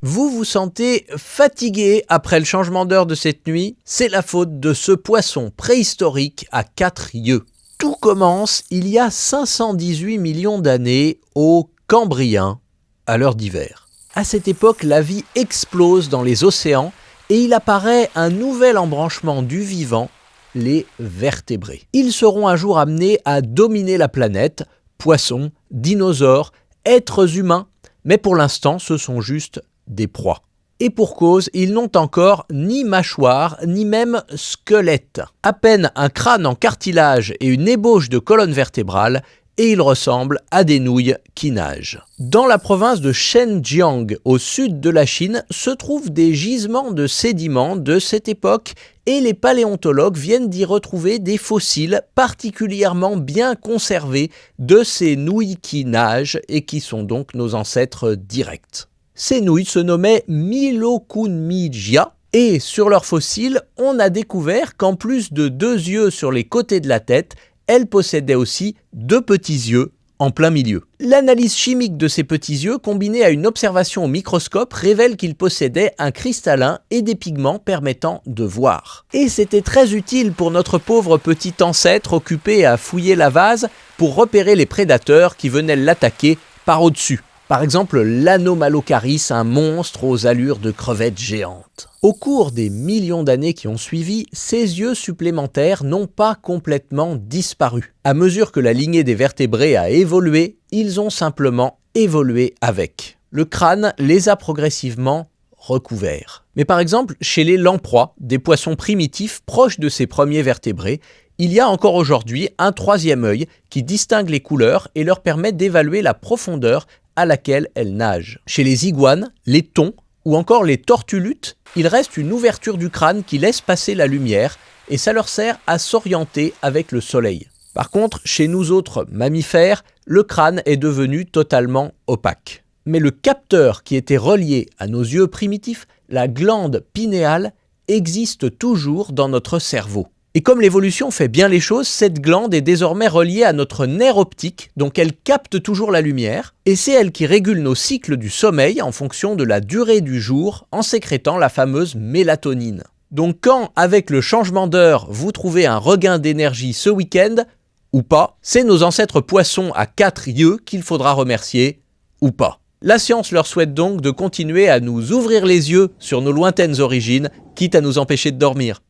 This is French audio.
Vous vous sentez fatigué après le changement d'heure de cette nuit? C'est la faute de ce poisson préhistorique à 4 yeux. Tout commence il y a 518 millions d'années au Cambrien, à l'heure d'hiver. À cette époque, la vie explose dans les océans et il apparaît un nouvel embranchement du vivant, les vertébrés. Ils seront un jour amenés à dominer la planète, poissons, dinosaures, êtres humains, mais pour l'instant ce sont juste des proies. Et pour cause, ils n'ont encore ni mâchoire, ni même squelette. À peine un crâne en cartilage et une ébauche de colonne vertébrale, et ils ressemblent à des nouilles qui nagent. Dans la province de Zhejiang, au sud de la Chine, se trouvent des gisements de sédiments de cette époque et les paléontologues viennent d'y retrouver des fossiles particulièrement bien conservés de ces nouilles qui nagent et qui sont donc nos ancêtres directs. Ces nouilles se nommaient Mylocunmigia et sur leurs fossiles, on a découvert qu'en plus de 2 yeux sur les côtés de la tête, elles possédaient aussi 2 petits yeux en plein milieu. L'analyse chimique de ces petits yeux, combinée à une observation au microscope, révèle qu'ils possédaient un cristallin et des pigments permettant de voir. Et c'était très utile pour notre pauvre petit ancêtre occupé à fouiller la vase pour repérer les prédateurs qui venaient l'attaquer par au-dessus. Par exemple, l'Anomalocaris, un monstre aux allures de crevettes géantes. Au cours des millions d'années qui ont suivi, ces yeux supplémentaires n'ont pas complètement disparu. À mesure que la lignée des vertébrés a évolué, ils ont simplement évolué avec. Le crâne les a progressivement recouverts. Mais par exemple, chez les lamproies, des poissons primitifs proches de ces premiers vertébrés, il y a encore aujourd'hui un 3e œil qui distingue les couleurs et leur permet d'évaluer la profondeur à laquelle elles nagent. Chez les iguanes, les thons ou encore les tortulutes, il reste une ouverture du crâne qui laisse passer la lumière et ça leur sert à s'orienter avec le soleil. Par contre, chez nous autres mammifères, le crâne est devenu totalement opaque. Mais le capteur qui était relié à nos yeux primitifs, la glande pinéale, existe toujours dans notre cerveau. Et comme l'évolution fait bien les choses, cette glande est désormais reliée à notre nerf optique, donc elle capte toujours la lumière, et c'est elle qui régule nos cycles du sommeil en fonction de la durée du jour, en sécrétant la fameuse mélatonine. Donc quand, avec le changement d'heure, vous trouvez un regain d'énergie ce week-end, ou pas, c'est nos ancêtres poissons à 4 yeux qu'il faudra remercier, ou pas. La science leur souhaite donc de continuer à nous ouvrir les yeux sur nos lointaines origines, quitte à nous empêcher de dormir.